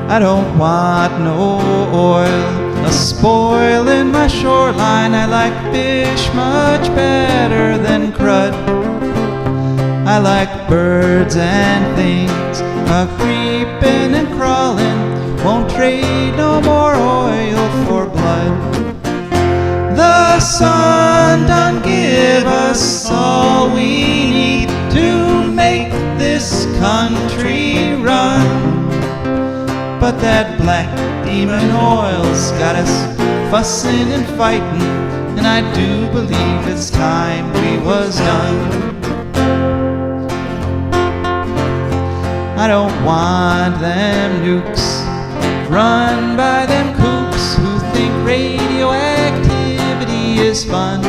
I don't want no oil a-spoiling my shoreline. I like fish much better than crud. I like birds and things a-creeping and crawling. Won't trade no more oil for blood. The sun done give us all we need to make this country run. But that black demon oil's got us fussing and fighting, and I do believe it's time we was done. I don't want them nukes run by them kooks who think radioactivity is fun.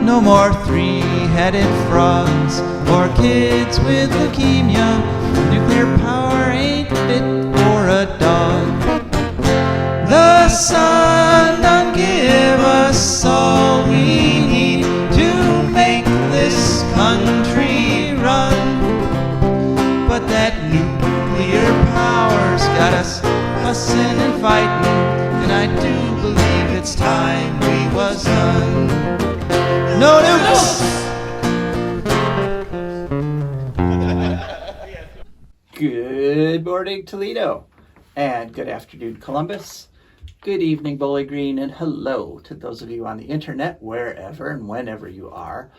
No more three-headed frogs or kids with leukemia. Nuclear power ain't fit for a dog. The sun done give us all we need to make this country run. But that nuclear power's got us fussing and fighting, and I do believe it's time we was done. No nukes! Good morning, Toledo, and good afternoon, Columbus. Good evening, Bowling Green, and hello to those of you on the internet, wherever and whenever you are.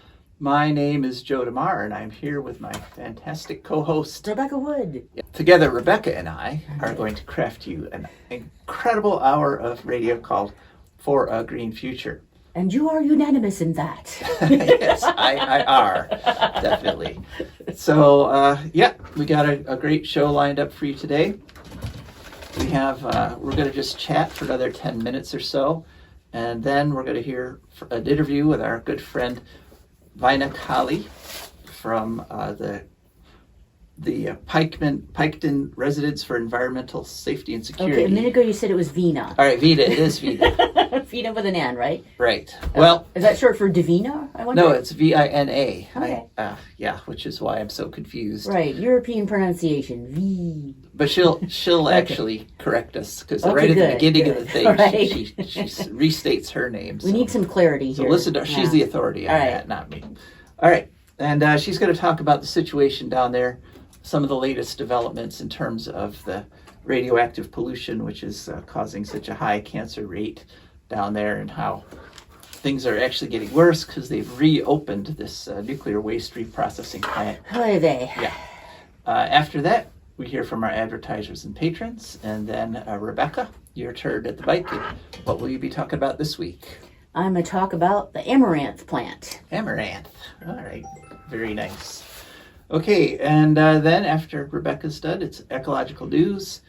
My name is Joe DeMare, and I'm here with my fantastic co-host, Rebecca Wood. Together, Rebecca and I are going to craft you an incredible hour of radio called For a Green Future. And you are unanimous in that. Yes, I are, definitely. So, we got a great show lined up for you today. We have, we're going to just chat for another 10 minutes or so, and then we're going to hear an interview with our good friend Vina Colley from the Piketon Residence for Environmental Safety and Security. Okay, a minute ago you said it was Vina. All right, Vina, it is Vina. Vina with an N, right? Right. Well, is that short for Divina? I wonder? No, it's Vina. Okay. Which is why I'm so confused. Right, European pronunciation, V. But she'll actually correct us, because right at the beginning of the thing, right. she restates her name. We need some clarity here. So listen to her. She's the authority on that, not me. All right. And she's going to talk about the situation down there, some of the latest developments in terms of the radioactive pollution, which is causing such a high cancer rate down there, and how things are actually getting worse because they've reopened this nuclear waste reprocessing plant. How are they? Yeah. After that, we hear from our advertisers and patrons, and then Rebecca, your turn at the mic. What will you be talking about this week? I'm going to talk about the amaranth plant. Amaranth. All right. Very nice. Okay, and then after Rebecca's done, it's Ecological News,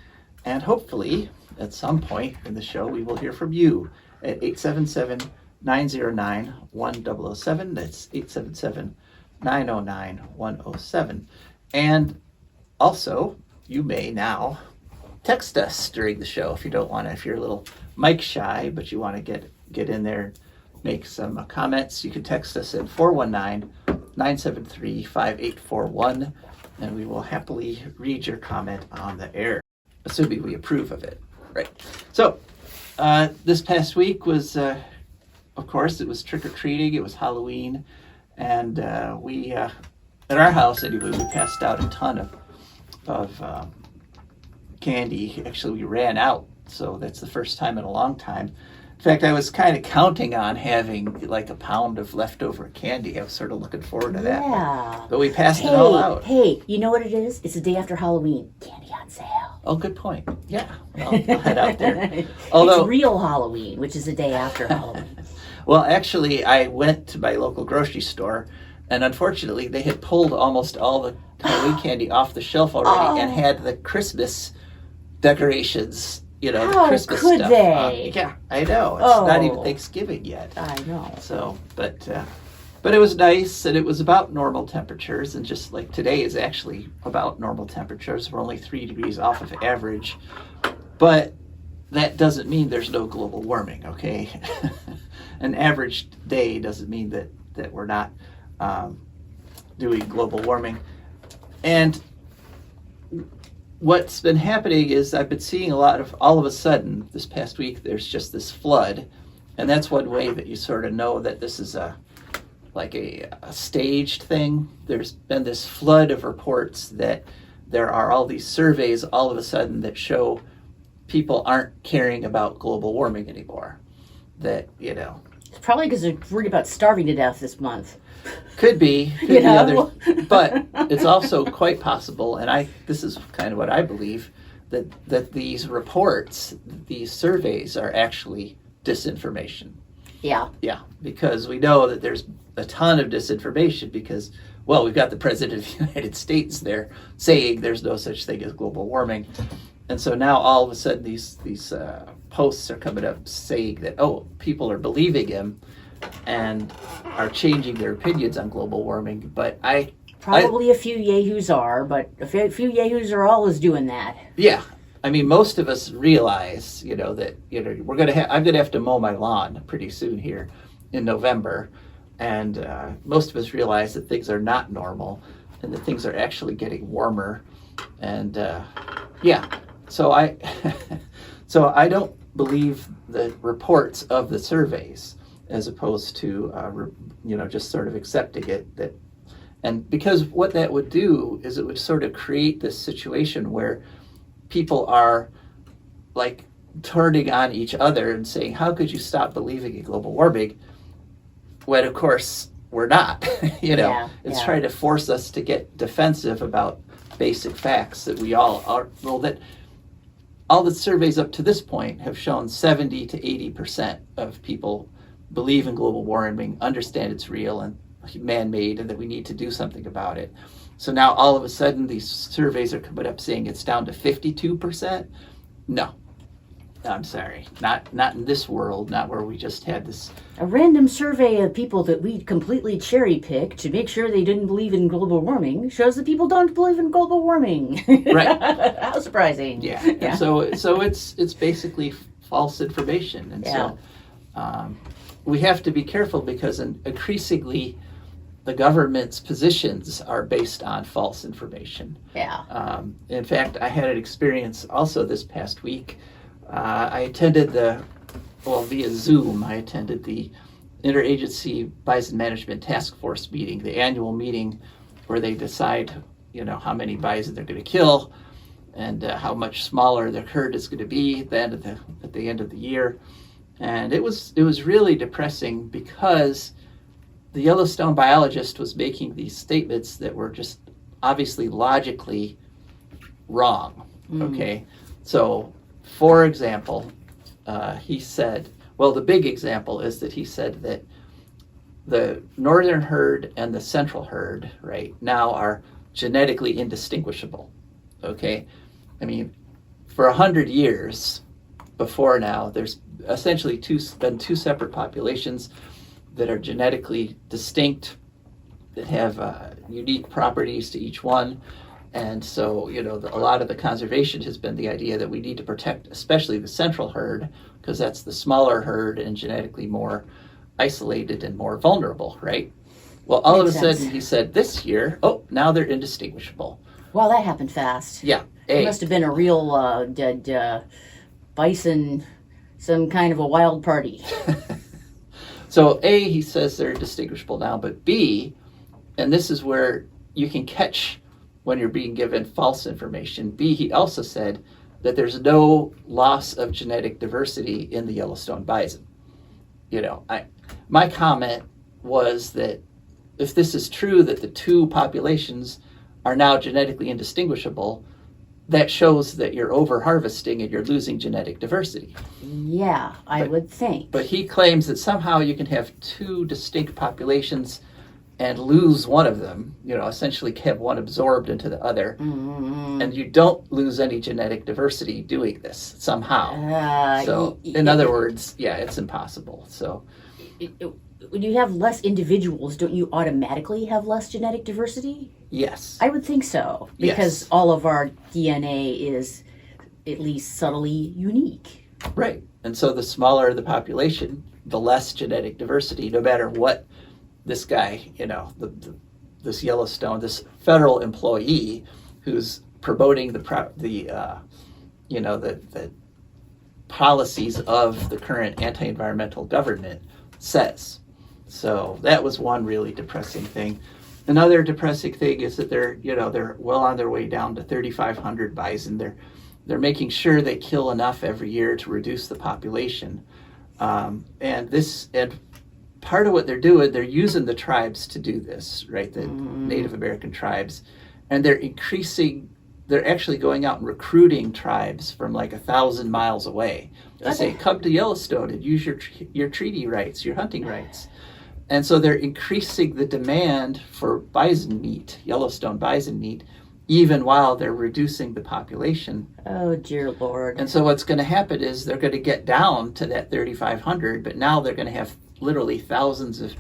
and hopefully at some point in the show we will hear from you at 877-909-1007. That's 877-909-1007. And also, you may now text us during the show if you don't want to, if you're a little mic shy, but you want to get in there, make some comments. You can text us at 419-973-5841, and we will happily read your comment on the air, assuming we approve of it. Right. So, this past week was, of course, it was trick-or-treating. It was Halloween, and we, at our house anyway, we passed out a ton of candy. Actually, we ran out, so that's the first time in a long time. In fact, I was kind of counting on having like a pound of leftover candy. I was sort of looking forward to that. Yeah. But we passed it all out. Hey, you know what it is? It's the day after Halloween. Candy on sale. Oh, good point. Yeah. Well, I'll head out there. Although, it's real Halloween, which is the day after Halloween. Well, actually, I went to my local grocery store, and unfortunately, they had pulled almost all the Halloween candy off the shelf already and had the Christmas decorations. You know, the Christmas could stuff. They? Yeah, I know. It's not even Thanksgiving yet. I know. So, but it was nice, and it was about normal temperatures, and just like today is actually about normal temperatures. We're only 3 degrees off of average, but that doesn't mean there's no global warming, okay? An average day doesn't mean that we're not doing global warming. And what's been happening is I've been seeing all of a sudden this past week, there's just this flood. And that's one way that you sort of know that this is a staged thing. There's been this flood of reports that there are all these surveys all of a sudden that show people aren't caring about global warming anymore. That, It's probably because they're worried about starving to death this month. could be You know? but it's also quite possible, and this is kind of what I believe, that these reports, these surveys are actually disinformation. Yeah. Yeah, because we know that there's a ton of disinformation because, well, we've got the President of the United States there saying there's no such thing as global warming. And so now all of a sudden these posts are coming up saying that, oh, people are believing him and are changing their opinions on global warming. But Probably a few yahoos are, but a few yahoos are always doing that. Yeah. I mean, most of us realize, that, I'm going to have to mow my lawn pretty soon here in November. And most of us realize that things are not normal and that things are actually getting warmer. And so I don't believe the reports of the surveys as opposed to, just sort of accepting it. And because what that would do is it would sort of create this situation where people are like turning on each other and saying, how could you stop believing in global warming? When of course we're not, it's trying to force us to get defensive about basic facts that we all are. Well, that all the surveys up to this point have shown 70 to 80% of people believe in global warming, understand it's real and man-made, and that we need to do something about it. So now all of a sudden these surveys are coming up saying it's down to 52%. No, I'm sorry, not in this world, not where we just had this. A random survey of people that we completely cherry-picked to make sure they didn't believe in global warming shows that people don't believe in global warming. Right. How surprising. Yeah. And so it's basically false information. And so we have to be careful because increasingly the government's positions are based on false information. Yeah. In fact, I had an experience also this past week. I attended via Zoom, I attended the Interagency Bison Management Task Force meeting, the annual meeting where they decide, how many bison they're going to kill and how much smaller their herd is going to be at the end of the year. And it was really depressing because the Yellowstone biologist was making these statements that were just obviously logically wrong. Okay, so for example, he said, the big example is that he said that the northern herd and the central herd right now are genetically indistinguishable. Okay, I mean, for 100 years before now, there's essentially been two separate populations that are genetically distinct, that have unique properties to each one. And so, a lot of the conservation has been the idea that we need to protect especially the central herd because that's the smaller herd and genetically more isolated and more vulnerable, right? Well, all of a sudden he said this year, now they're indistinguishable. Well, that happened fast. Yeah. It must have been a real dead bison, some kind of a wild party. So A, he says they're indistinguishable now, but B, and this is where you can catch when you're being given false information. B, he also said that there's no loss of genetic diversity in the Yellowstone bison. My comment was that if this is true that the two populations are now genetically indistinguishable, that shows that you're over harvesting and you're losing genetic diversity. Yeah, I would think. But he claims that somehow you can have two distinct populations and lose one of them, essentially have one absorbed into the other. Mm-hmm. And you don't lose any genetic diversity doing this somehow. In other words, it's impossible. So when you have less individuals, don't you automatically have less genetic diversity? Yes. I would think so, because all of our DNA is at least subtly unique. Right. And so the smaller the population, the less genetic diversity, no matter what this guy, this Yellowstone, this federal employee who's promoting the policies of the current anti-environmental government says. So that was one really depressing thing. Another depressing thing is that they're well on their way down to 3,500 bison. They're making sure they kill enough every year to reduce the population. And part of what they're doing, they're using the tribes to do this, right? The Native American tribes, and they're actually going out and recruiting tribes from like 1,000 miles away. They say, come to Yellowstone and use your treaty rights, your hunting rights. And so they're increasing the demand for bison meat, Yellowstone bison meat, even while they're reducing the population. Oh, dear Lord. And so what's going to happen is they're going to get down to that 3,500, but now they're going to have literally thousands of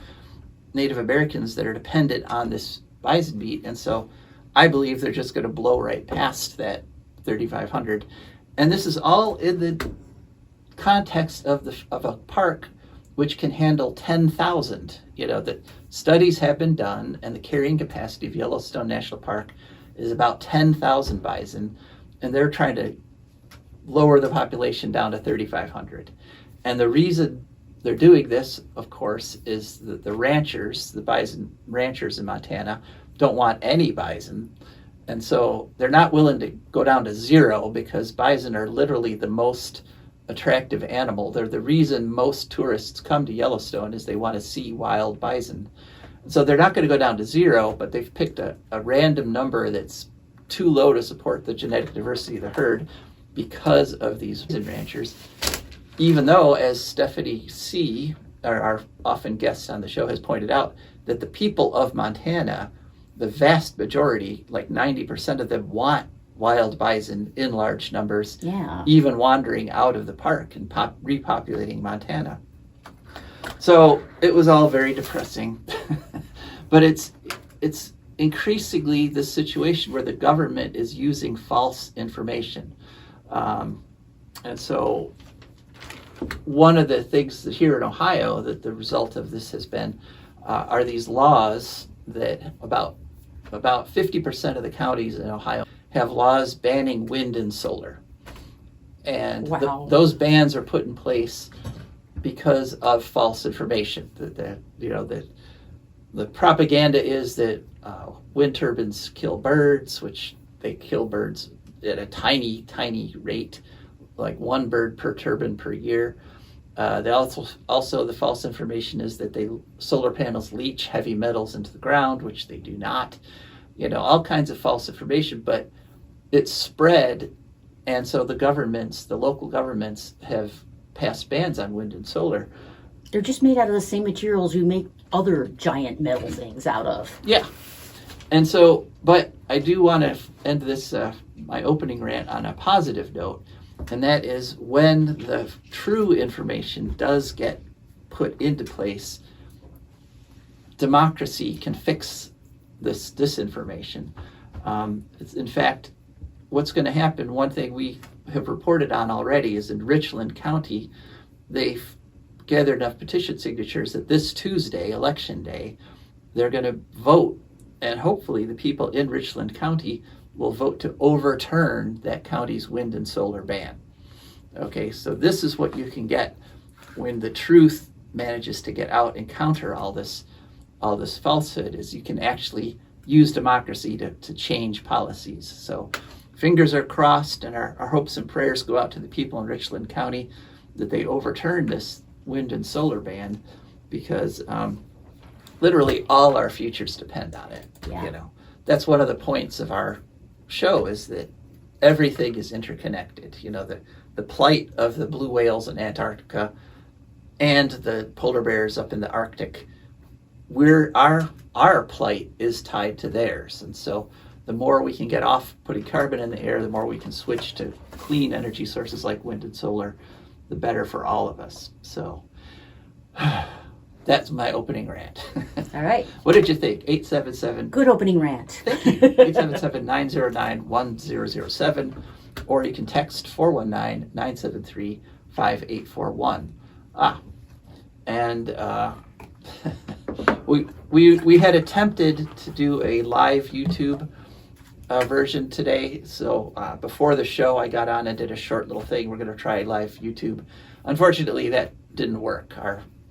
Native Americans that are dependent on this bison meat. And so I believe they're just going to blow right past that 3,500. And this is all in the context of a park which can handle 10,000. The studies have been done, and the carrying capacity of Yellowstone National Park is about 10,000 bison, and they're trying to lower the population down to 3,500. And the reason they're doing this, of course, is that the bison ranchers in Montana don't want any bison. And so they're not willing to go down to zero, because bison are literally the most attractive animal. They're the reason most tourists come to Yellowstone, is they want to see wild bison. So they're not going to go down to zero, but they've picked a random number that's too low to support the genetic diversity of the herd because of these bison ranchers. Even though, as Stephanie C., our often guest on the show, has pointed out, that the people of Montana, the vast majority, like 90% of them, want wild bison in large numbers, even wandering out of the park and repopulating Montana. So it was all very depressing. But it's increasingly the situation where the government is using false information. And so one of the things that here in Ohio that the result of this has been are these laws that about 50% of the counties in Ohio have laws banning wind and solar. And those bans are put in place because of false information. The propaganda is that wind turbines kill birds, which they kill birds at a tiny, tiny rate, like one bird per turbine per year. They also the false information is that solar panels leach heavy metals into the ground, which they do not. All kinds of false information, but it's spread, and so the local governments have passed bans on wind and solar. They're just made out of the same materials we make other giant metal things out of. Yeah. And so, but I do want to end this, my opening rant, on a positive note, and that is when the true information does get put into place, democracy can fix this disinformation. In fact, what's going to happen, one thing we have reported on already, is in Richland County, they've gathered enough petition signatures that this Tuesday, election day, they're going to vote, and hopefully the people in Richland County will vote to overturn that county's wind and solar ban. Okay, so this is what you can get when the truth manages to get out and counter all this falsehood, is you can actually use democracy to change policies. So fingers are crossed, and our hopes and prayers go out to the people in Richland County that they overturn this wind and solar ban, because literally all our futures depend on it. That's one of the points of our show, is that everything is interconnected. The plight of the blue whales in Antarctica and the polar bears up in the Arctic, our plight is tied to theirs. And so the more we can get off putting carbon in the air, the more we can switch to clean energy sources like wind and solar, the better for all of us. So that's my opening rant. All right. What did you think? 877. Good opening rant. Thank you. 877-909-1007, or you can text 419-973-5841. And we had attempted to do a live YouTube version today. So before the show, I got on and did a short little thing. We're going to try live YouTube. Unfortunately, that didn't work.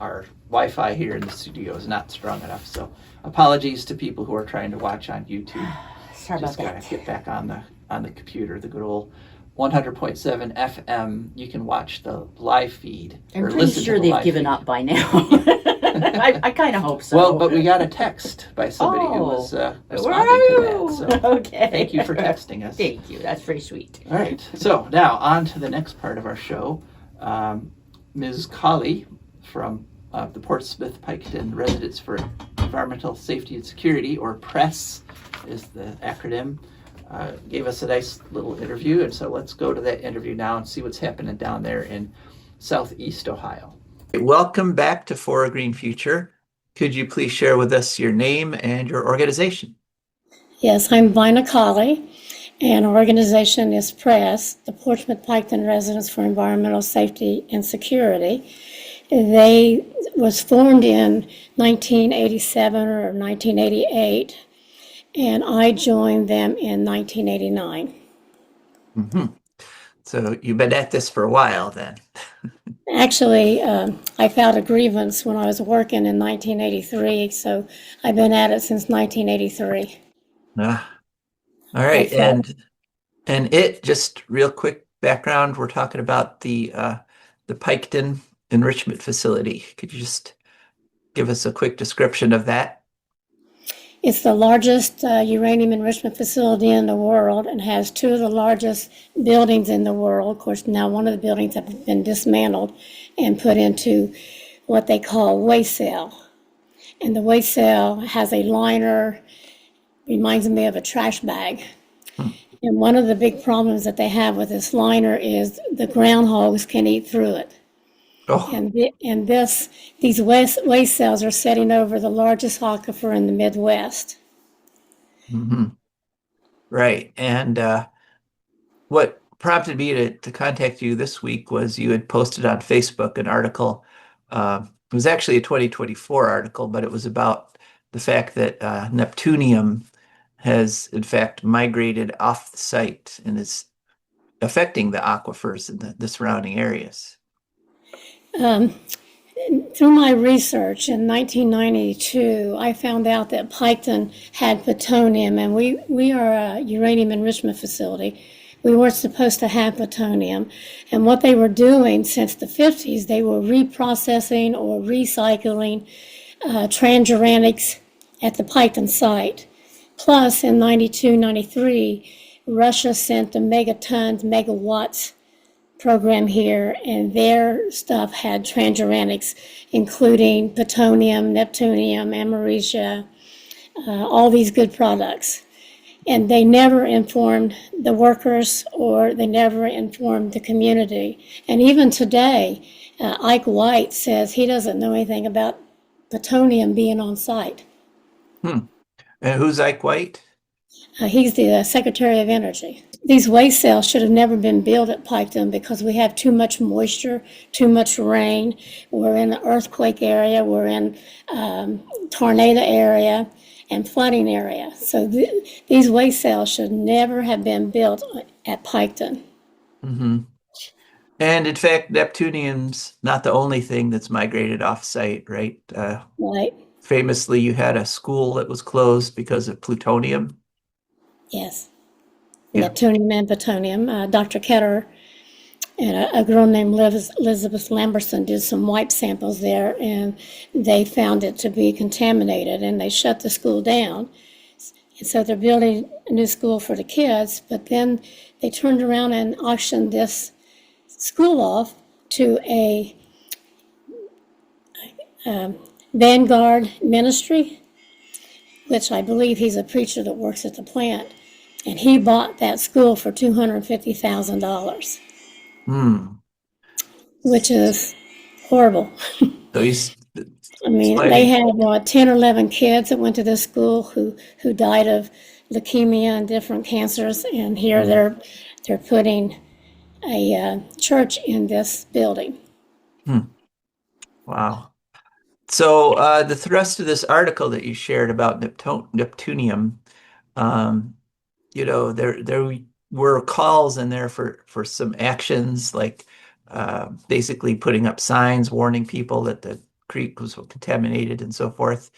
Our Wi-Fi here in the studio is not strong enough. So apologies to people who are trying to watch on YouTube. Sorry Just about gotta that. get back on the computer, the good old 100.7 FM. You can watch the live feed. I'm or pretty listen to sure the they've live given feed. up by now. I kind of hope so. Well, but we got a text by somebody who was where responding are to you? that. So Okay. thank you for texting us. Thank you. That's very sweet. All right. So now on to the next part of our show. Ms. Colley from the Portsmouth Piketon Residents for Environmental Safety and Security, or PRESS is the acronym, gave us a nice little interview. And so let's go to that interview now and see what's happening down there in Southeast Ohio. Welcome back to For a Green Future. Could you please share with us your name and your organization? Yes, I'm Vina Colley, and our organization is PRESS, the Portsmouth Piketon Residents for Environmental Safety and Security. They was formed in 1987 or 1988, and I joined them in 1989. Mm-hmm. So you've been at this for a while then. Actually, I filed a grievance when I was working in 1983, so I've been at it since 1983. All right. And it, just real quick background, we're talking about the Piketon Enrichment Facility. Could you just give us a quick description of that? It's the largest uranium enrichment facility in the world and has two of the largest buildings in the world. Of course, now one of the buildings have been dismantled and put into what they call waste cell. And the waste cell has a liner, reminds me of a trash bag. And one of the big problems that they have with this liner is the groundhogs can eat through it. Oh, And these waste cells are setting over the largest aquifer in the Midwest. mm-hmm. Right. And what prompted me to contact you this week was you had posted on Facebook an article. It was actually a 2024 article, but it was about the fact that neptunium has in fact migrated off the site and is affecting the aquifers in the surrounding areas. Through my research in 1992, I found out that Piketon had plutonium, and we are a uranium enrichment facility. We weren't supposed to have plutonium. And what they were doing since the 50s, they were reprocessing or recycling transuranics at the Piketon site. Plus, in 92, 93, Russia sent the megatons, megawatts program here, and their stuff had transuranics, including plutonium, neptunium, americia, all these good products. And they never informed the workers or they never informed the community. And even today, Ike White says he doesn't know anything about plutonium being on site. And who's Ike White? He's the Secretary of Energy. These waste cells should have never been built at Piketon because we have too much moisture, too much rain. We're in an earthquake area, we're in tornado area and flooding area. So these waste cells should never have been built at Piketon. Mm-hmm. And in fact, neptunium's not the only thing that's migrated off-site, right? Right. Famously, you had a school that was closed because of plutonium. Yes. Yeah. Neptunium and plutonium. Dr. Ketter and a girl named Elizabeth Lamberson did some wipe samples there, and they found it to be contaminated, and they shut the school down. And so they're building a new school for the kids, but then they turned around and auctioned this school off to a Vanguard ministry, which I believe he's a preacher that works at the plant. And he bought that school for $250,000, which is horrible. So he's I mean, they had 10 or 11 kids that went to this school who died of leukemia and different cancers, and here they're putting a church in this building. Wow. So the thrust of this article that you shared about neptunium, there were calls in there for some actions, like basically putting up signs warning people that the creek was contaminated and so forth.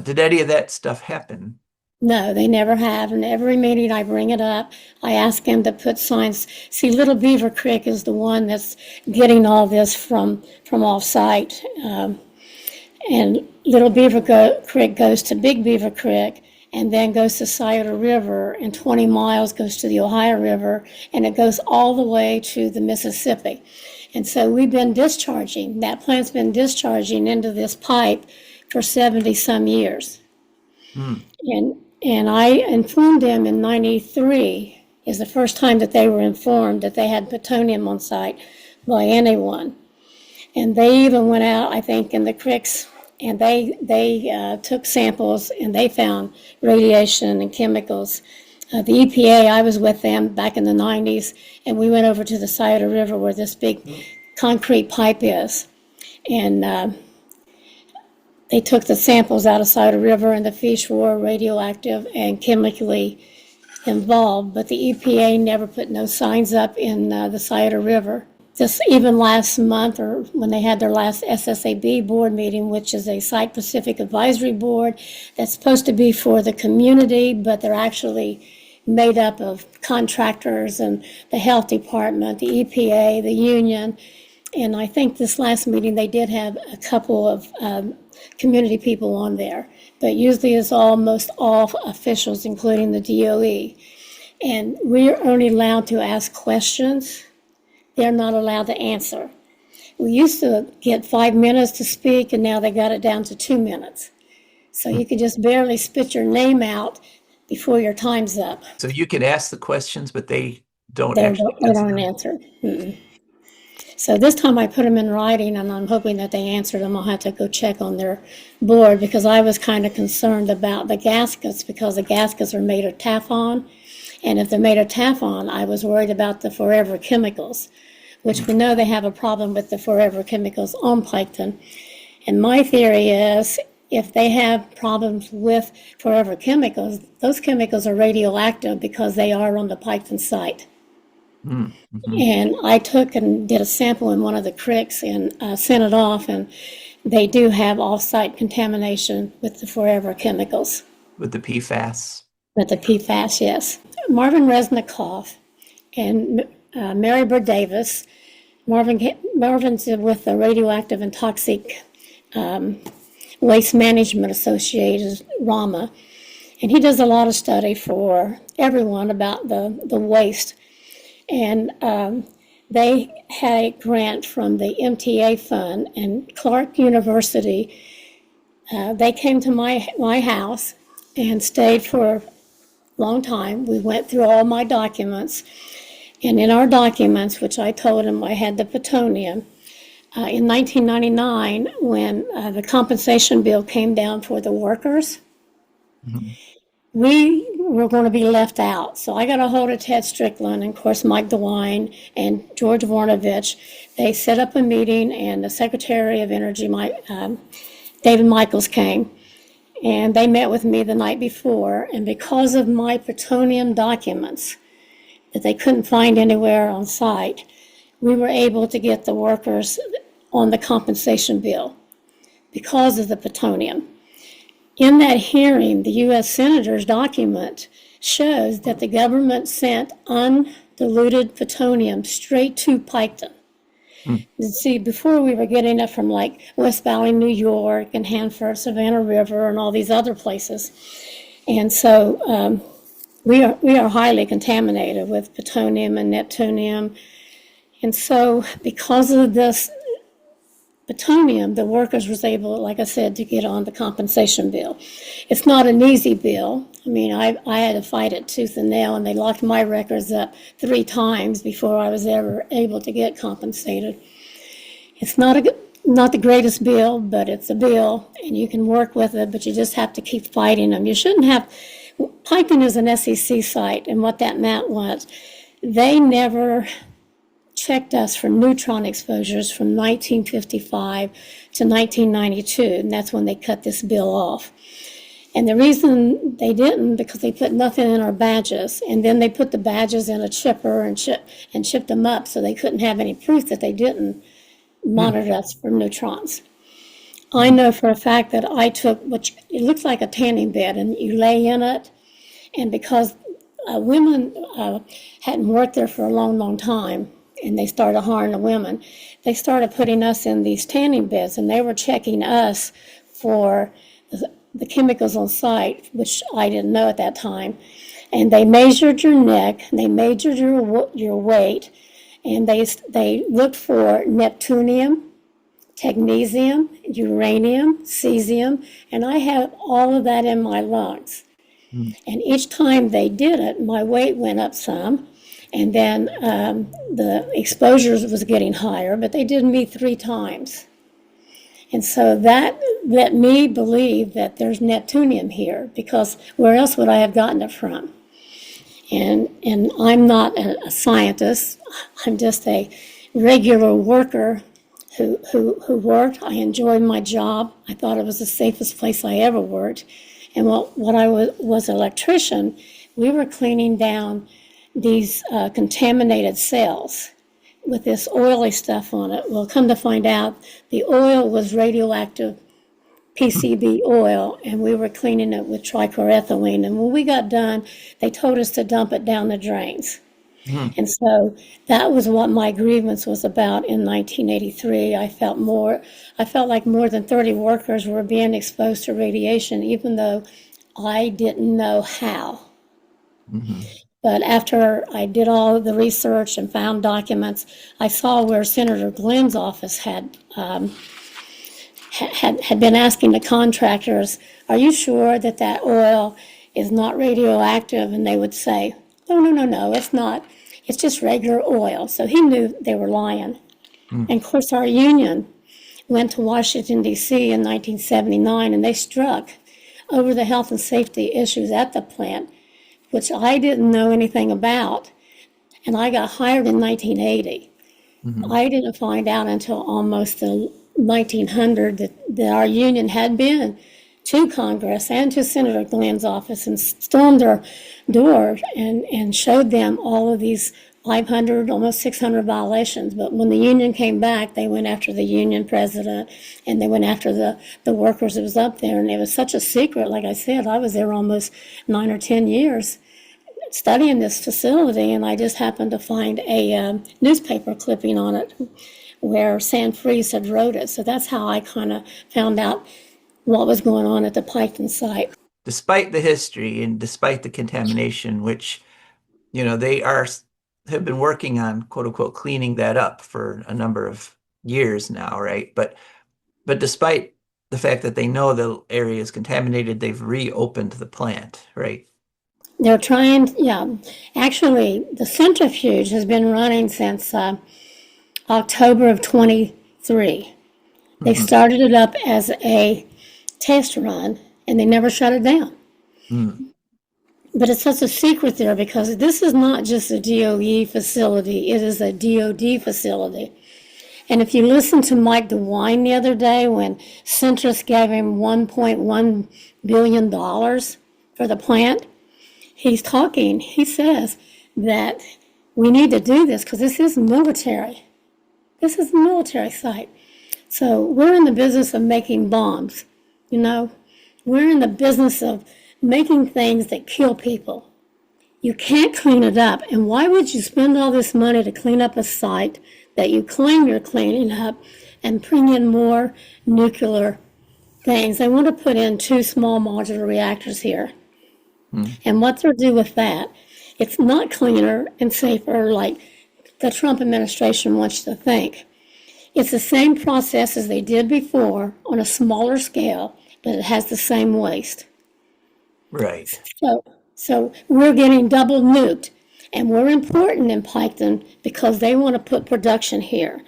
Did any of that stuff happen? No, they never have. And every meeting I bring it up, I ask them to put signs. See, Little Beaver Creek is the one that's getting all this from off-site. And Little Beaver Creek goes to Big Beaver Creek and then goes to Scioto River, and 20 miles goes to the Ohio River, and it goes all the way to the Mississippi. And so we've been discharging. That plant's been discharging into this pipe for 70 some years. And I informed them in 93 is the first time that they were informed that they had plutonium on site by anyone. And they even went out, I think, in the creeks, and they took samples, and they found radiation and chemicals. The EPA, I was with them back in the 90s, and we went over to the Scioto River where this big concrete pipe is. And they took the samples out of Scioto River, and the fish were radioactive and chemically involved, but the EPA never put no signs up in the Scioto River. Just even last month, or when they had their last SSAB board meeting, which is a site-specific advisory board that's supposed to be for the community, but they're actually made up of contractors and the health department, the EPA, the union. And I think this last meeting, they did have a couple of community people on there, but usually it's almost all officials, including the DOE. And we're only allowed to ask questions. They're not allowed to answer. We used to get 5 minutes to speak, and now they got it down to 2 minutes. So you can just barely spit your name out before your time's up. So you can ask the questions, but they don't They actually don't answer. Mm-mm. So this time I put them in writing, and I'm hoping that they answered them. I'll have to go check on their board, because I was kind of concerned about the gaskets, because the gaskets are made of Teflon. And if they're made of Teflon, I was worried about the forever chemicals, which we know they have a problem with the forever chemicals on Piketon. And my theory is, if they have problems with forever chemicals, those chemicals are radioactive because they are on the Piketon site. Mm-hmm. And I took and did a sample in one of the creeks and sent it off, and they do have off-site contamination with the forever chemicals. With the PFAS? With the PFAS, yes. Marvin Resnikoff and Mary Bird Davis. Marvin's with the Radioactive and Toxic Waste Management Association, RAMA, and he does a lot of study for everyone about the waste. And they had a grant from the MTA fund, and Clark University, they came to my house and stayed for a long time. We went through all my documents, and in our documents, which I told them I had the plutonium, in 1999, when the compensation bill came down for the workers, we were going to be left out. So I got a hold of Ted Strickland and, of course, Mike DeWine and George Vornovich. They set up a meeting, and the Secretary of Energy, David Michaels, came. And they met with me the night before. And because of my plutonium documents that they couldn't find anywhere on site, we were able to get the workers on the compensation bill because of the plutonium. In that hearing, the U.S. Senator's document shows that the government sent undiluted plutonium straight to Piketon. See, before we were getting it from like West Valley, New York, and Hanford, Savannah River, and all these other places. And so we are highly contaminated with plutonium and neptunium. And so because of this plutonium, the workers was able, like I said, to get on the compensation bill. It's not an easy bill. I mean, I had to fight it tooth and nail, and they locked my records up 3 times before I was ever able to get compensated. It's not the greatest bill, but it's a bill, and you can work with it, but you just have to keep fighting them. You shouldn't have. Piketon is an SEC site, and what that meant was they never checked us for neutron exposures from 1955 to 1992, and that's when they cut this bill off. And the reason they didn't, because they put nothing in our badges, and then they put the badges in a chipper and shipped them up, so they couldn't have any proof that they didn't monitor us for neutrons. I know for a fact that I took, which it looks like a tanning bed, and you lay in it, and because women hadn't worked there for a long, long time, and they started hiring the women, they started putting us in these tanning beds, and they were checking us for the chemicals on site, which I didn't know at that time. And they measured your neck, they measured your weight, and they looked for neptunium, technetium, uranium, cesium, and I had all of that in my lungs. And each time they did it, my weight went up some, and then the exposures was getting higher, but they did me 3 times. And so that let me believe that there's neptunium here, because where else would I have gotten it from? And I'm not a scientist. I'm just a regular worker who worked. I enjoyed my job. I thought it was the safest place I ever worked. And what I was an electrician, we were cleaning down these contaminated cells with this oily stuff on it. Well, come to find out, the oil was radioactive PCB oil, and we were cleaning it with trichloroethylene. And when we got done, they told us to dump it down the drains. And so that was what my grievance was about in 1983. I felt like more than 30 workers were being exposed to radiation, even though I didn't know how. But after I did all of the research and found documents, I saw where Senator Glenn's office had been asking the contractors, "Are you sure that oil is not radioactive?" And they would say, No, it's not. It's just regular oil. So he knew they were lying. And of course, our union went to Washington, D.C. in 1979, and they struck over the health and safety issues at the plant, which I didn't know anything about. And I got hired in 1980. I didn't find out until almost the 1900 that our union had been to Congress and to Senator Glenn's office and stormed their door and showed them all of these 500, almost 600 violations. But when the union came back, they went after the union president, and they went after the workers that was up there. And it was such a secret. Like I said, I was there almost 9 or 10 years studying this facility, and I just happened to find a newspaper clipping on it where San Fries had wrote it. So that's how I kind of found out what was going on at the Piketon site. Despite the history and despite the contamination, which, they have been working on, quote unquote, cleaning that up for a number of years now, right? But despite the fact that they know the area is contaminated, they've reopened the plant, right? They're trying, actually, the centrifuge has been running since October of 23. They started it up as a test run, and they never shut it down. But it's such a secret there because this is not just a DOE facility, it is a DOD facility. And if you listen to Mike DeWine the other day when Centrus gave him $1.1 billion for the plant, he says that we need to do this because this is military. This is a military site. So we're in the business of making bombs, We're in the business of making things that kill people. You can't clean it up. And why would you spend all this money to clean up a site that you claim you're cleaning up and bring in more nuclear things? They want to put in 2 small modular reactors here. And what they'll do with that, it's not cleaner and safer like the Trump administration wants you to think. It's the same process as they did before on a smaller scale, but it has the same waste. Right. So we're getting double nuked, and we're important in Piketon because they want to put production here.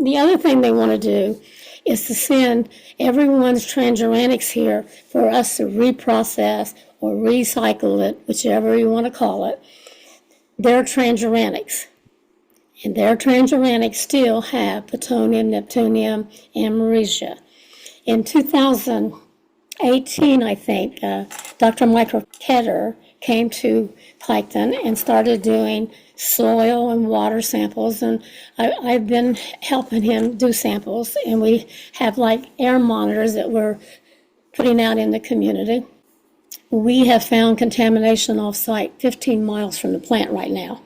The other thing they want to do is to send everyone's transuranics here for us to reprocess or recycle it, whichever you want to call it. Their transuranics. And their transuranics still have plutonium, neptunium, and americia. In 2008, 18, I think, Dr. Michael Ketter came to Piketon and started doing soil and water samples, and I've been helping him do samples, and we have like air monitors that we're putting out in the community. We have found contamination off-site 15 miles from the plant right now,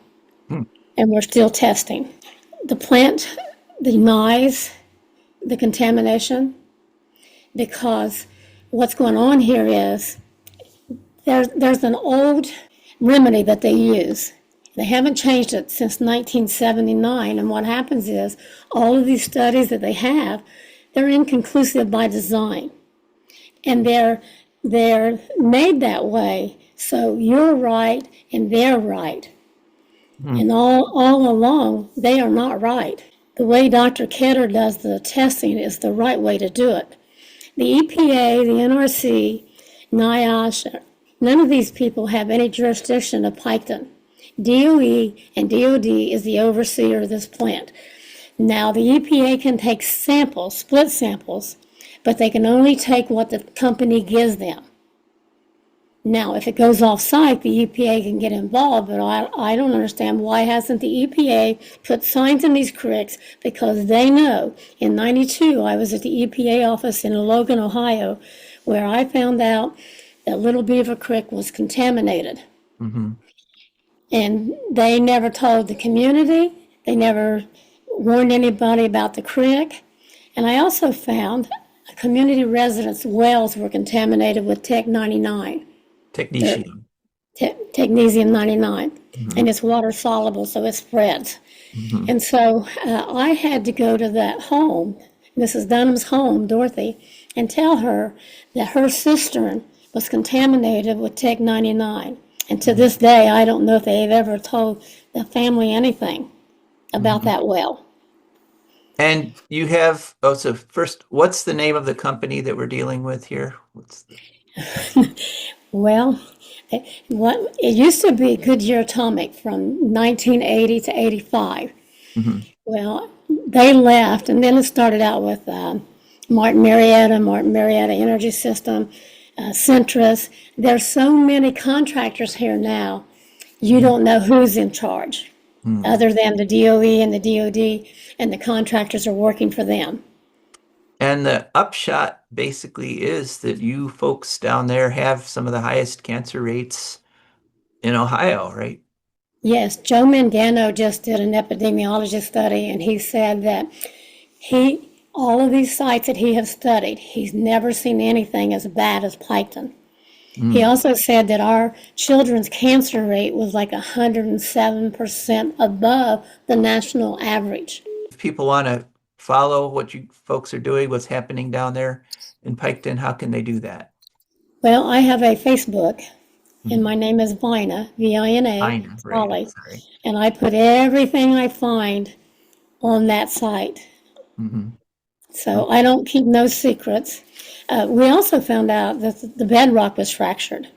and we're still testing. The plant denies the contamination because what's going on here is there's an old remedy that they use. They haven't changed it since 1979, and what happens is all of these studies that they have, they're inconclusive by design, and they're made that way so you're right and they're right. And all along, they are not right. The way Dr. Ketter does the testing is the right way to do it. The EPA, the NRC, NIOSH, none of these people have any jurisdiction of Piketon. DOE and DOD is the overseer of this plant. Now, the EPA can take samples, split samples, but they can only take what the company gives them. Now, if it goes off-site, the EPA can get involved, but I don't understand why hasn't the EPA put signs in these creeks, because they know. In '92, I was at the EPA office in Logan, Ohio, where I found out that Little Beaver Creek was contaminated. And they never told the community. They never warned anybody about the creek. And I also found community residents' wells were contaminated with Tech-99. Technetium. Technetium 99, and it's water soluble, so it spreads. And so I had to go to that home, Mrs. Dunham's home, Dorothy, and tell her that her cistern was contaminated with Tech 99. And to this day, I don't know if they've ever told the family anything about that well. And you have, so first, what's the name of the company that we're dealing with here? Well, it used to be Goodyear Atomic from 1980 to 85. Well, they left, and then it started out with Martin Marietta Energy System, Centrus. There's so many contractors here now, you don't know who's in charge, other than the DOE and the DOD, and the contractors are working for them. And the upshot basically is that you folks down there have some of the highest cancer rates in Ohio, right? Yes, Joe Mangano just did an epidemiology study, and he said that all of these sites that he has studied, he's never seen anything as bad as Piketon. He also said that our children's cancer rate was like 107% above the national average. If people want to follow what you folks are doing, what's happening down there in Piketon, how can they do that? Well, I have a Facebook, and my name is Vina, V-I-N-A, Vina, Colley, sorry. and I put everything I find on that site. So I don't keep no secrets. We also found out that the bedrock was fractured.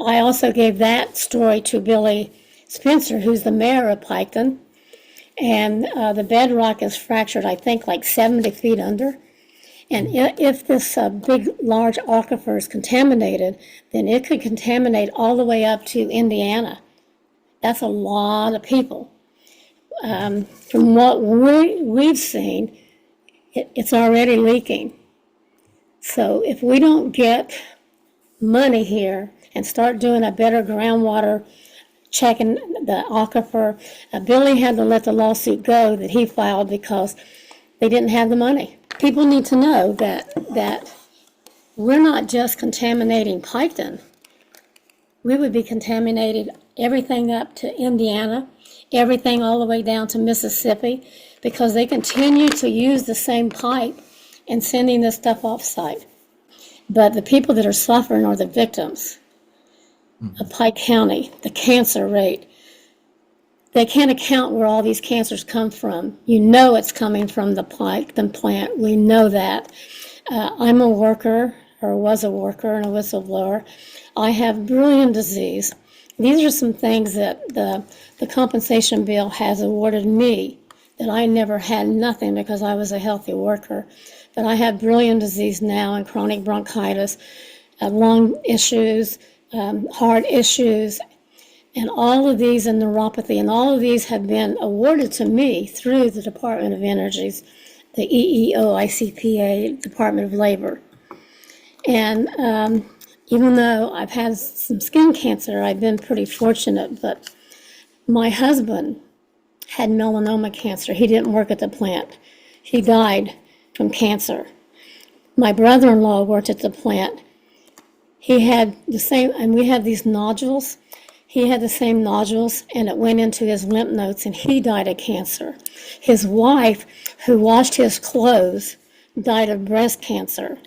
I also gave that story to Billy Spencer, who's the mayor of Piketon, and the bedrock is fractured, I think, like 70 feet under. And if this big, large aquifer is contaminated, then it could contaminate all the way up to Indiana. That's a lot of people. From what we've seen, it's already leaking. So if we don't get money here and start doing a better groundwater checking the aquifer, Billy had to let the lawsuit go that he filed because they didn't have the money. People need to know that we're not just contaminating Piketon. We would be contaminating everything up to Indiana, everything all the way down to Mississippi, because they continue to use the same pipe and sending this stuff off-site. But the people that are suffering are the victims of Pike County, the cancer rate. They can't account where all these cancers come from. You know it's coming from the Piketon plant. We know that. I'm a worker, or was a worker and a whistleblower. I have brilliant disease. These are some things that the compensation bill has awarded me that I never had nothing because I was a healthy worker. But I have brilliant disease now and chronic bronchitis, lung issues, heart issues, and all of these, and neuropathy, and all of these have been awarded to me through the Department of Energy's, the EEOICPA, Department of Labor. And even though I've had some skin cancer, I've been pretty fortunate, but my husband had melanoma cancer. He didn't work at the plant. He died from cancer. My brother-in-law worked at the plant. He had the same, and we had these nodules. He had the same nodules, and it went into his lymph nodes, and he died of cancer. His wife, who washed his clothes, died of breast cancer.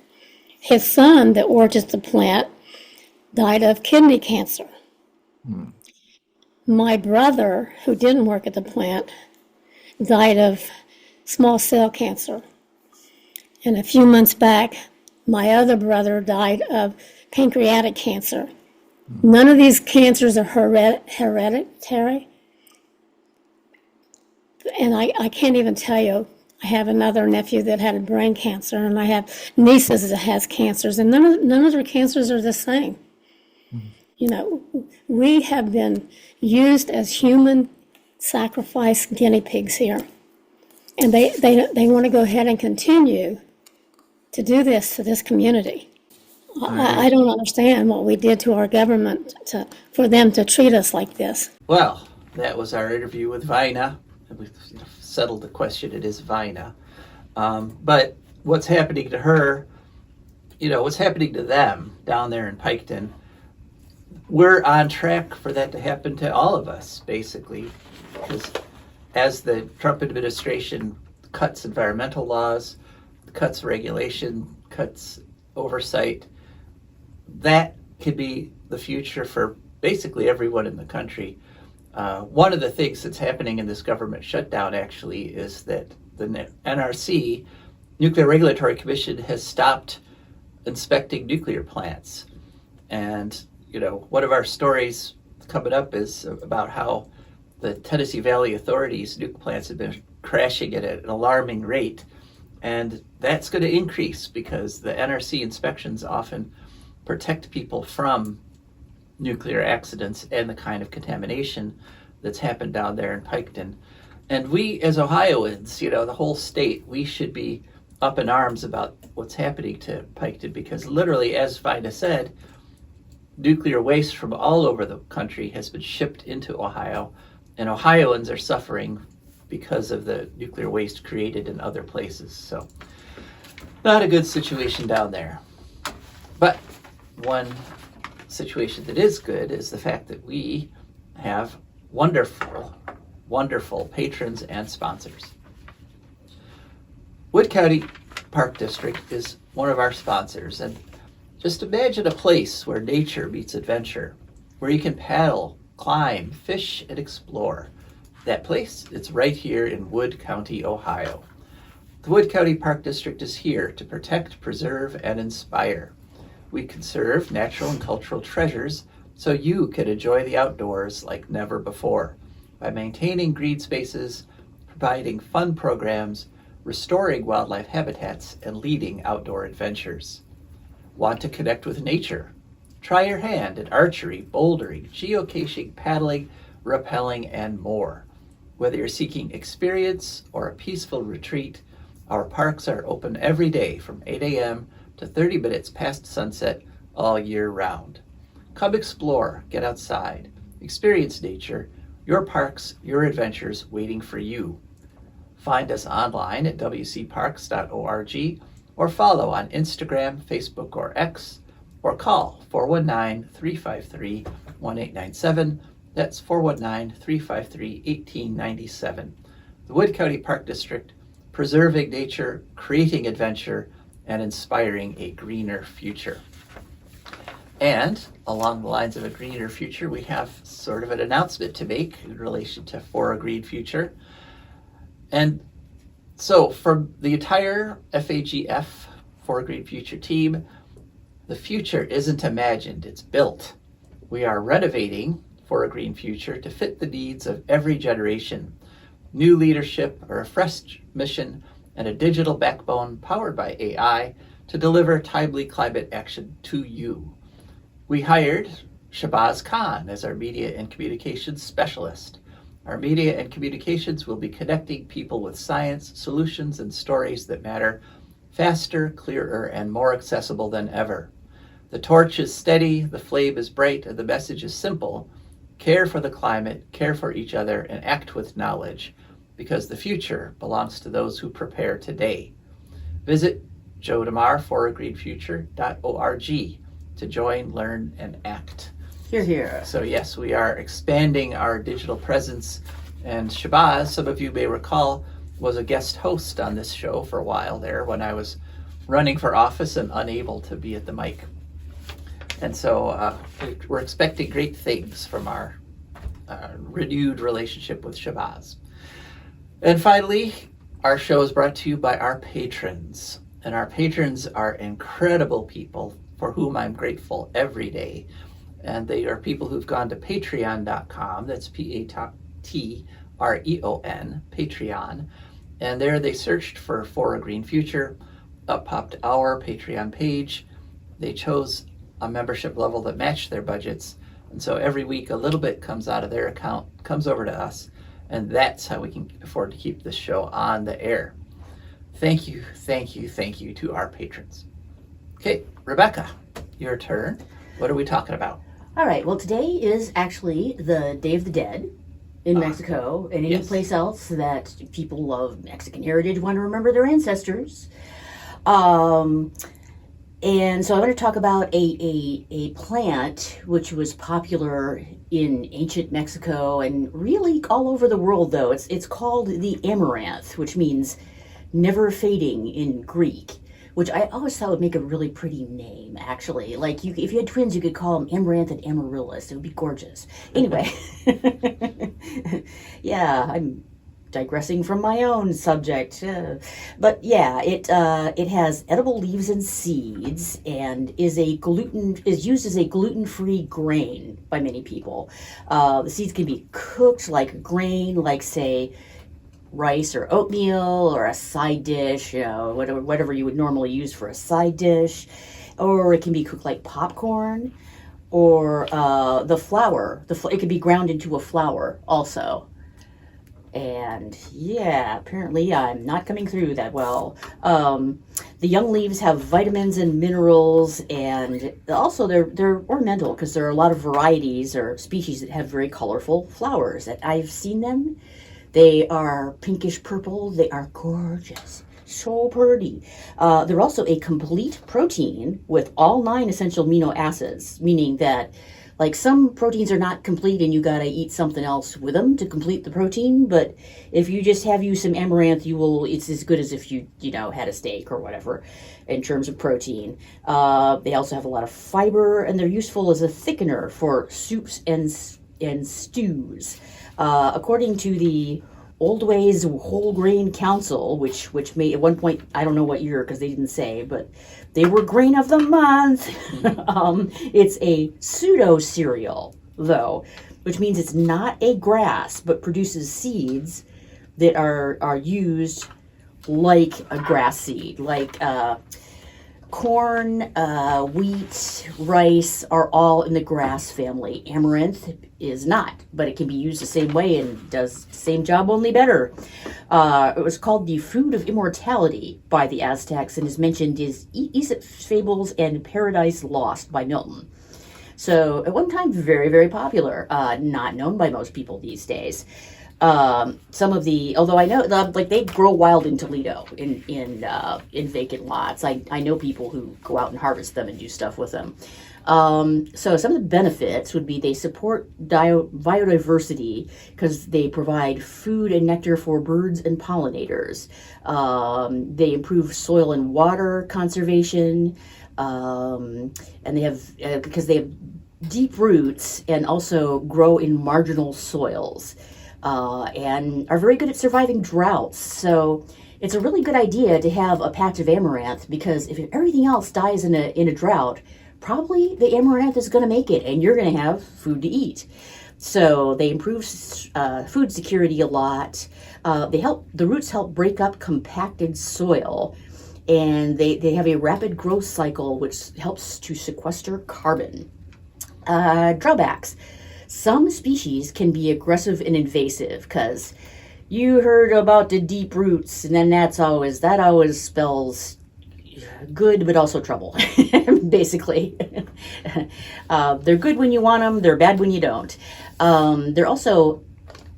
His son, that worked at the plant, died of kidney cancer. My brother, who didn't work at the plant, died of small cell cancer. And a few months back, my other brother died of pancreatic cancer. None of these cancers are hereditary. And I can't even tell you, I have another nephew that had brain cancer, and I have nieces that has cancers, and none of their cancers are the same. You know, we have been used as human sacrifice guinea pigs here. And they want to go ahead and continue to do this to this community. I don't understand what we did to our government for them to treat us like this. Well, that was our interview with Vina. We've settled the question. It is Vina. But what's happening to her, what's happening to them down there in Piketon, we're on track for that to happen to all of us, basically. Because as the Trump administration cuts environmental laws, cuts regulation, cuts oversight, that could be the future for basically everyone in the country. One of the things that's happening in this government shutdown actually is that the NRC, Nuclear Regulatory Commission, has stopped inspecting nuclear plants. And, one of our stories coming up is about how the Tennessee Valley Authority's nuke plants have been crashing at an alarming rate. And that's going to increase because the NRC inspections often protect people from nuclear accidents and the kind of contamination that's happened down there in Piketon. And we, as Ohioans, the whole state, we should be up in arms about what's happening to Piketon because literally, as Vina said, nuclear waste from all over the country has been shipped into Ohio, and Ohioans are suffering because of the nuclear waste created in other places. So, not a good situation down there. But one situation that is good is the fact that we have wonderful, wonderful patrons and sponsors. Wood County Park District is one of our sponsors, and just imagine a place where nature meets adventure, where you can paddle, climb, fish, and explore. That place, it's right here in Wood County, Ohio. The Wood County Park District is here to protect, preserve, and inspire. We conserve natural and cultural treasures so you can enjoy the outdoors like never before by maintaining green spaces, providing fun programs, restoring wildlife habitats, and leading outdoor adventures. Want to connect with nature? Try your hand at archery, bouldering, geocaching, paddling, rappelling, and more. Whether you're seeking experience or a peaceful retreat, our parks are open every day from 8 a.m. to 30 minutes past sunset all year round. Come explore, get outside, experience nature, your parks, your adventures waiting for you. Find us online at wcparks.org or follow on Instagram, Facebook, or X, or call 419-353-1897. That's 419-353-1897. The Wood County Park District, preserving nature, creating adventure, and inspiring a greener future. And along the lines of a greener future, we have sort of an announcement to make in relation to For a Green Future. And so from the entire FAGF For a Green Future team, the future isn't imagined, it's built. We are renovating For a Green Future to fit the needs of every generation. New leadership, a refreshed mission, and a digital backbone powered by AI to deliver timely climate action to you. We hired Shabazz Khan as our media and communications specialist. Our media and communications will be connecting people with science, solutions, and stories that matter faster, clearer, and more accessible than ever. The torch is steady, the flame is bright, and the message is simple. Care for the climate, care for each other, and act with knowledge, because the future belongs to those who prepare today. Visit Joe DeMare forAgreenfuture.org to join, learn, and act. Here. So yes, we are expanding our digital presence, and Shabazz, some of you may recall, was a guest host on this show for a while there when I was running for office and unable to be at the mic. And so we're expecting great things from our renewed relationship with Shabazz. And finally, our show is brought to you by our patrons. And our patrons are incredible people for whom I'm grateful every day. And they are people who've gone to patreon.com, that's Patreon, Patreon. And there they searched for a Green Future. Up popped our Patreon page. They chose a membership level that matched their budgets. And so every week a little bit comes out of their account, comes over to us. And that's how we can afford to keep this show on the air. Thank you to our patrons. Okay, Rebecca, your turn. What are we talking about? All right. Well, today is actually the Day of the Dead in Mexico and any place else that people of Mexican heritage want to remember their ancestors. And so I want to talk about a plant which was popular in ancient Mexico and really all over the world, though. It's called the amaranth, which means never fading in Greek, which I always thought would make a really pretty name, actually. Like, if you had twins, you could call them Amaranth and Amaryllis. It would be gorgeous. Anyway, yeah, I'm digressing from my own subject. But yeah, it has edible leaves and seeds and is used as a gluten-free grain by many people. The seeds can be cooked like grain, like, say, rice or oatmeal or a side dish, whatever you would normally use for a side dish, or it can be cooked like popcorn, or the flour. It can be ground into a flour also. And yeah, apparently I'm not coming through that well. The young leaves have vitamins and minerals, and also they're ornamental because there are a lot of varieties or species that have very colorful flowers. That I've seen them. They are pinkish purple. They are gorgeous. So pretty. They're also a complete protein with all 9 essential amino acids, meaning that like some proteins are not complete and you gotta eat something else with them to complete the protein. But if you just have some amaranth, it's as good as if you had a steak or whatever in terms of protein. They also have a lot of fiber, and they're useful as a thickener for soups and stews. According to the Old Ways Whole Grain Council, which made at one point, I don't know what year because they didn't say, but they were Grain of the Month. It's a pseudo cereal, though, which means it's not a grass, but produces seeds that are used like a grass seed, like corn, wheat, rice are all in the grass family. Amaranth is not, but it can be used the same way and does the same job, only better. It was called the food of immortality by the Aztecs and is mentioned as Aesop's Fables and Paradise Lost by Milton. So at one time, very, very popular, not known by most people these days. Although I know, like, they grow wild in Toledo in vacant lots. I know people who go out and harvest them and do stuff with them. So some of the benefits would be they support biodiversity because they provide food and nectar for birds and pollinators. They improve soil and water conservation, and they have because they have deep roots and also grow in marginal soils. And are very good at surviving droughts. So it's a really good idea to have a patch of amaranth, because if everything else dies in a drought, probably the amaranth is going to make it and you're going to have food to eat. So they improve food security a lot. The roots help break up compacted soil, and they have a rapid growth cycle which helps to sequester carbon. Drawbacks. Some species can be aggressive and invasive, because you heard about the deep roots, and then that always spells good but also trouble. Basically. They're good when you want them, they're bad when you don't. They're also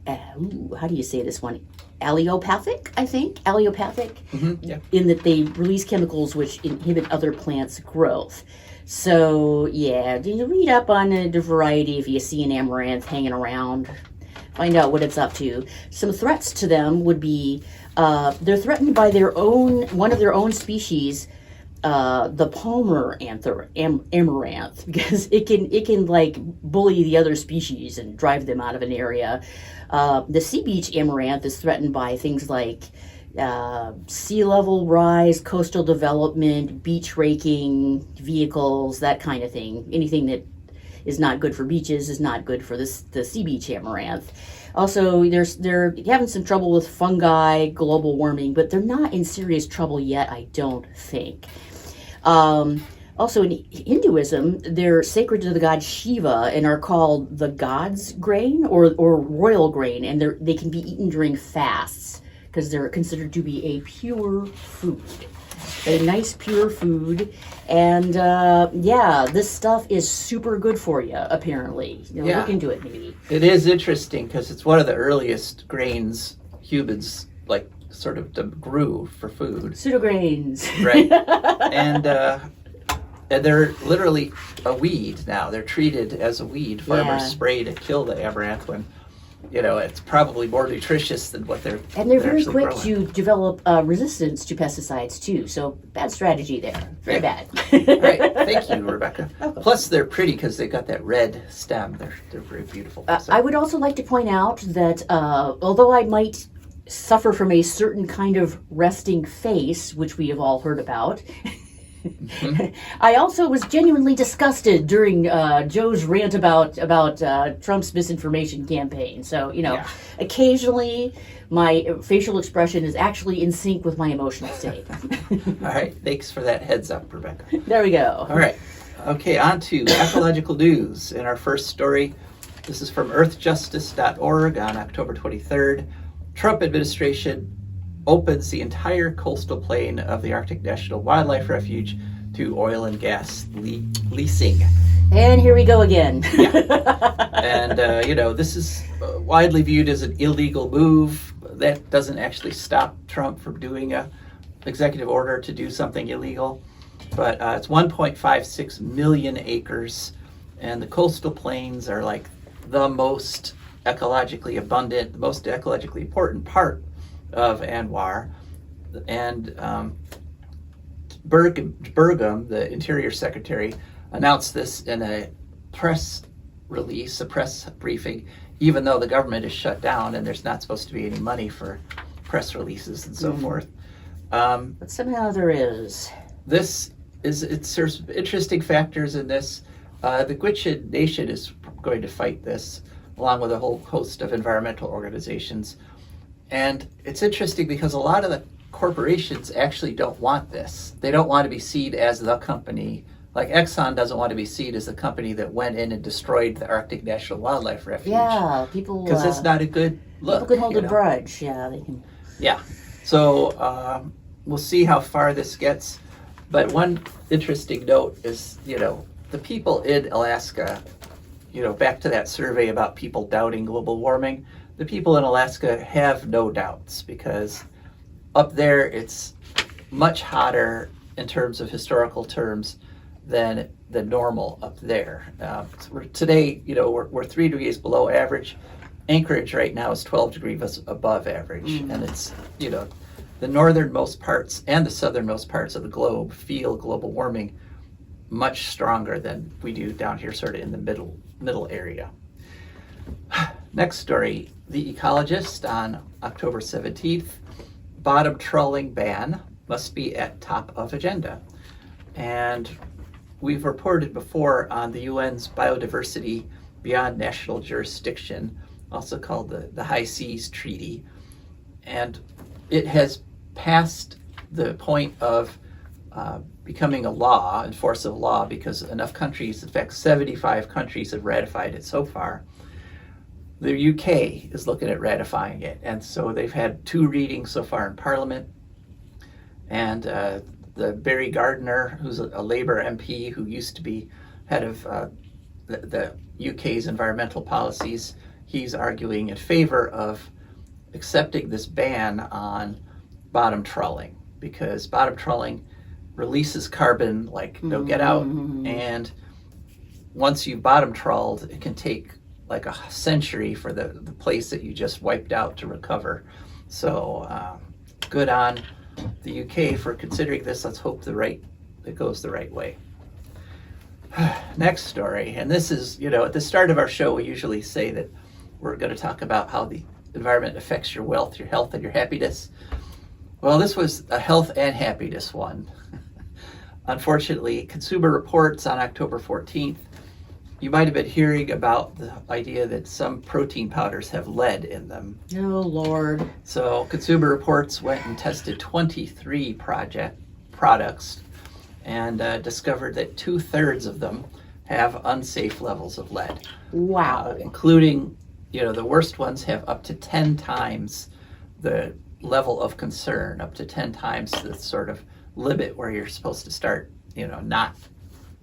how do you say this one? Allelopathic, I think. Allelopathic, Yeah. in that they release chemicals which inhibit other plants' growth. So yeah, you read up on the variety if you see an amaranth hanging around. Find out what it's up to. Some threats to them would be they're threatened by one of their own species, the Palmer amaranth, because it can like bully the other species and drive them out of an area. The sea beach amaranth is threatened by things like sea level rise, coastal development, beach raking, vehicles, that kind of thing. Anything that is not good for beaches is not good for the sea beach amaranth. Also, they're having some trouble with fungi, global warming, but they're not in serious trouble yet, I don't think. Also, in Hinduism, they're sacred to the god Shiva and are called the god's grain or royal grain, and they can be eaten during fasts because they're considered to be a pure food. A nice pure food, and this stuff is super good for you, apparently. Look into it, maybe. It is interesting because it's one of the earliest grains humans sort of grew for food. Pseudograins. Right. And they're literally a weed now. They're treated as a weed. Farmers spray to kill the amaranth when, it's probably more nutritious than what they're And they're very actually quick growing. to develop resistance to pesticides, too. So bad strategy there. Very bad. All right. Thank you, Rebecca. Okay. Plus, they're pretty because they got that red stem. They're very beautiful. So- I would also like to point out that although I might suffer from a certain kind of resting face, which we have all heard about, I also was genuinely disgusted during Joe's rant about Trump's misinformation campaign. So, occasionally my facial expression is actually in sync with my emotional state. All right. Thanks for that heads up, Rebecca. There we go. All right. Okay, on to ecological news. In our first story, this is from earthjustice.org on October 23rd. Trump administration opens the entire coastal plain of the Arctic National Wildlife Refuge to oil and gas leasing. And here we go again. And, this is widely viewed as an illegal move. That doesn't actually stop Trump from doing a executive order to do something illegal. But it's 1.56 million acres, and the coastal plains are like the most ecologically abundant, the most ecologically important part of ANWR. And Burgum, the Interior Secretary, announced this in a press release, a press briefing, even though the government is shut down and there's not supposed to be any money for press releases and so forth. But somehow there is. There's interesting factors in this. The Gwich'in Nation is going to fight this, along with a whole host of environmental organizations. And it's interesting because a lot of the corporations actually don't want this. They don't want to be seen as the company. Like Exxon doesn't want to be seen as the company that went in and destroyed the Arctic National Wildlife Refuge. Yeah, people... Because it's not a good look. People can hold a grudge. Yeah, they can... Yeah. So we'll see how far this gets. But one interesting note is, the people in Alaska, back to that survey about people doubting global warming, the people in Alaska have no doubts because up there it's much hotter in terms of historical terms than the normal up there. Today, we're 3 degrees below average. Anchorage right now is 12 degrees above average. And it's, the northernmost parts and the southernmost parts of the globe feel global warming much stronger than we do down here sort of in the middle area. Next story, The Ecologist on October 17th, bottom trawling ban must be at top of agenda. And we've reported before on the UN's biodiversity beyond national jurisdiction, also called the High Seas Treaty. And it has passed the point of becoming a law, enforceable law, because enough countries, in fact 75 countries have ratified it so far. The UK is looking at ratifying it, and so they've had 2 readings so far in Parliament. And the Barry Gardiner, who's a Labour MP who used to be head of the UK's environmental policies, he's arguing in favor of accepting this ban on bottom trawling, because bottom trawling releases carbon like no get out, and once you've bottom trawled, it can take like a century for the place that you just wiped out to recover. So good on the UK for considering this. Let's hope it goes the right way. Next story, and this is, at the start of our show we usually say that we're going to talk about how the environment affects your wealth, your health, and your happiness. Well, this was a health and happiness one. Unfortunately, Consumer Reports on October 14th, you might have been hearing about the idea that some protein powders have lead in them. Oh, Lord. So Consumer Reports went and tested 23 products and discovered that 2/3 of them have unsafe levels of lead. Wow. Including, the worst ones have up to 10 times the level of concern, up to 10 times the sort of limit where you're supposed to start, not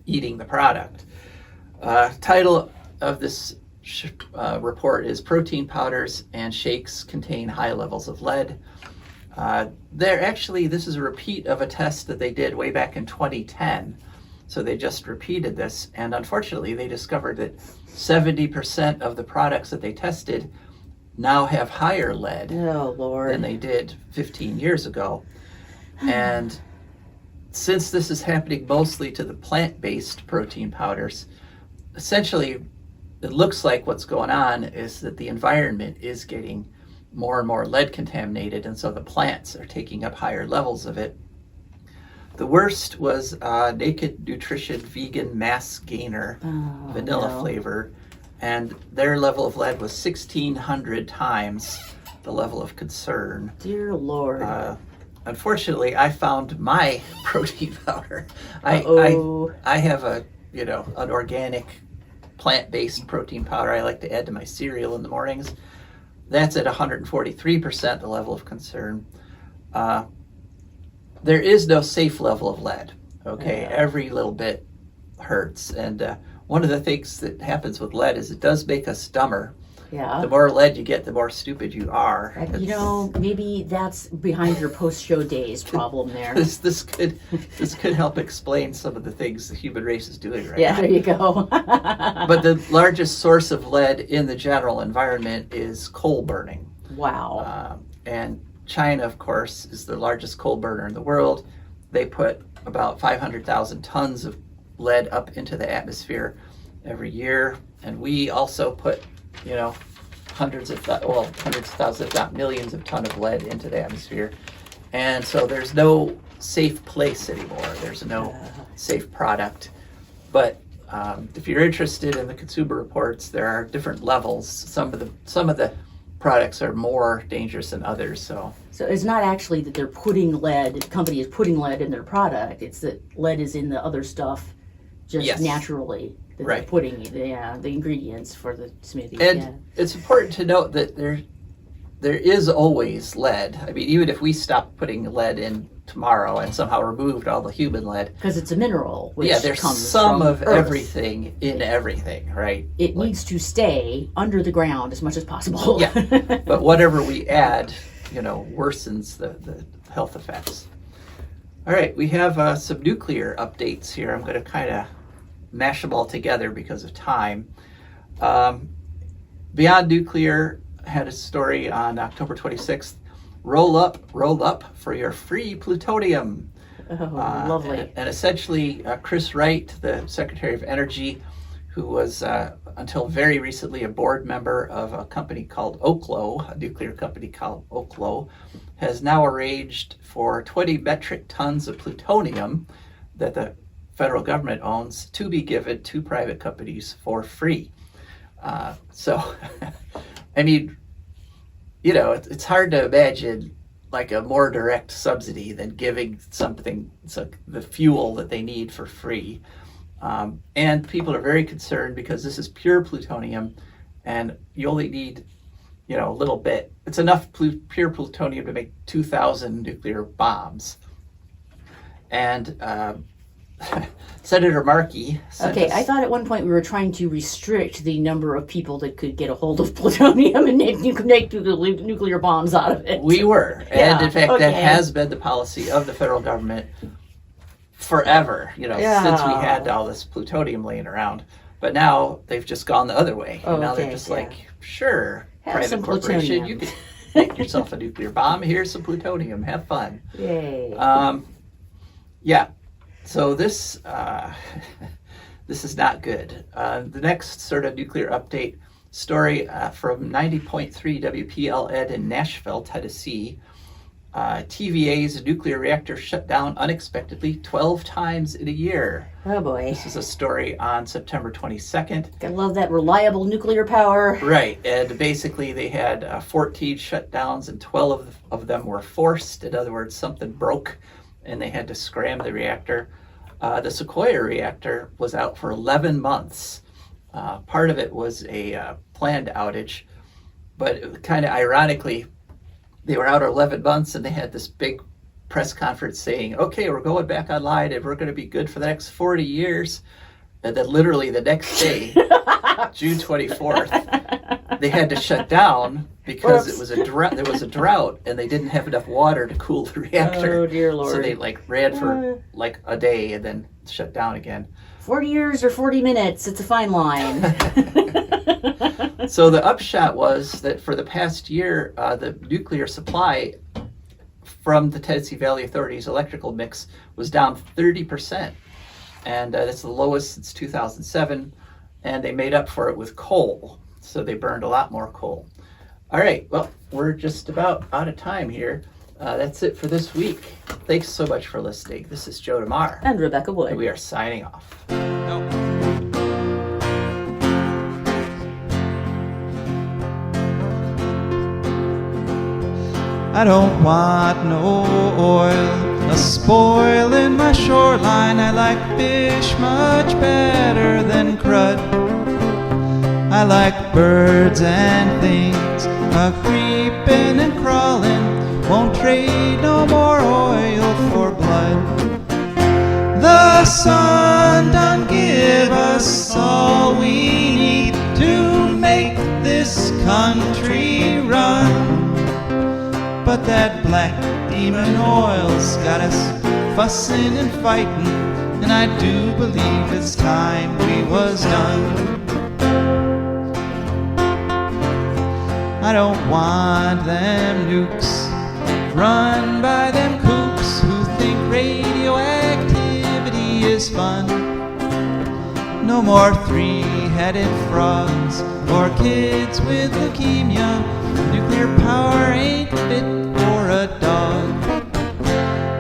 eating the product. Title of this report is Protein Powders and Shakes Contain High Levels of Lead. This is a repeat of a test that they did way back in 2010. So they just repeated this, and unfortunately they discovered that 70% of the products that they tested now have higher lead than they did 15 years ago. And since this is happening mostly to the plant-based protein powders, essentially it looks like what's going on is that the environment is getting more and more lead contaminated, and so the plants are taking up higher levels of it. The worst was Naked Nutrition Vegan Mass Gainer, vanilla flavor, and their level of lead was 1,600 times the level of concern. Dear Lord. Unfortunately, I found my protein powder. I have an organic plant-based protein powder I like to add to my cereal in the mornings. That's at 143% the level of concern. There is no safe level of lead. Okay, every little bit hurts, and one of the things that happens with lead is it does make us dumber. Yeah. The more lead you get, the more stupid you are. Maybe that's behind your post-show days problem there. This could help explain some of the things the human race is doing right now. Yeah, there you go. But the largest source of lead in the general environment is coal burning. Wow. And China, of course, is the largest coal burner in the world. They put about 500,000 tons of lead up into the atmosphere every year, and we also put hundreds of thousands, if not millions of tons of lead into the atmosphere. And so there's no safe place anymore. There's no safe product. But if you're interested in the Consumer Reports, there are different levels. Some of the products are more dangerous than others. So it's not actually that they're putting lead, the company is putting lead in their product. It's that lead is in the other stuff just naturally. That they're putting the ingredients for the smoothie. And it's important to note that there is always lead. I mean, even if we stopped putting lead in tomorrow and somehow removed all the human lead, because it's a mineral, which there's comes some from of Earth. Everything in everything, right? It needs to stay under the ground as much as possible. But whatever we add, worsens the health effects. All right, we have some nuclear updates here. I'm going to kind of mash them all together because of time. Beyond Nuclear had a story on October 26th. Roll up for your free plutonium. Oh, lovely. And essentially, Chris Wright, the Secretary of Energy, who was until very recently a board member of a company called Oklo, a nuclear company called Oklo, has now arranged for 20 metric tons of plutonium that the federal government owns to be given to private companies for free. So, I mean, it's hard to imagine like a more direct subsidy than giving something, the fuel that they need for free. And people are very concerned because this is pure plutonium, and you only need, a little bit. It's enough pure plutonium to make 2,000 nuclear bombs. And Senator Markey sent Okay, I thought at one point we were trying to restrict the number of people that could get a hold of plutonium and make nuclear bombs out of it. We were. Yeah, And in fact, okay. that has been the policy of the federal government forever, since we had all this plutonium laying around. But now they've just gone the other way. Oh, And now they're okay, just yeah. like, sure, Have private some corporation, plutonium. you can make yourself a nuclear bomb. Here's some plutonium. Have fun. Yay. Yeah. So this this is not good. The next sort of nuclear update story from 90.3 WPLN in Nashville, Tennessee. TVA's nuclear reactor shut down unexpectedly 12 times in a year. Oh boy. This is a story on September 22nd. Gotta love that reliable nuclear power. Right, and basically they had 14 shutdowns and 12 of them were forced. In other words, something broke and they had to scram the reactor. The Sequoia reactor was out for 11 months. Part of it was a planned outage, but kind of ironically, they were out 11 months and they had this big press conference saying, okay, we're going back online and we're going to be good for the next 40 years. And then literally the next day, June 24th, they had to shut down because it was a drought. There was a drought and they didn't have enough water to cool the reactor. Oh dear Lord. So they ran for like a day and then shut down again. 40 years or 40 minutes, it's a fine line. So the upshot was that for the past year, the nuclear supply from the Tennessee Valley Authority's electrical mix was down 30%. And that's the lowest since 2007. And they made up for it with coal. So they burned a lot more coal. All right, well, we're just about out of time here. That's it for this week. Thanks so much for listening. This is Joe DeMare. And Rebecca Wood. And we are signing off. I don't want no oil, a spoil in my shoreline. I like fish much better than crud. I like birds and things a-creeping and crawling. Won't trade no more oil for blood. The sun done give us all we need to make this country run. But that black demon oil's got us fussing and fighting, and I do believe it's time we was done. I don't want them nukes run by them kooks who think radioactivity is fun. No more three-headed frogs or kids with leukemia. Nuclear power ain't fit for a dog.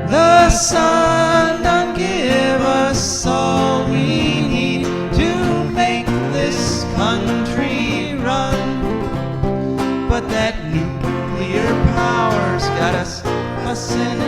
The sun done give us all we need to make this country run. But that nuclear power's got us fussing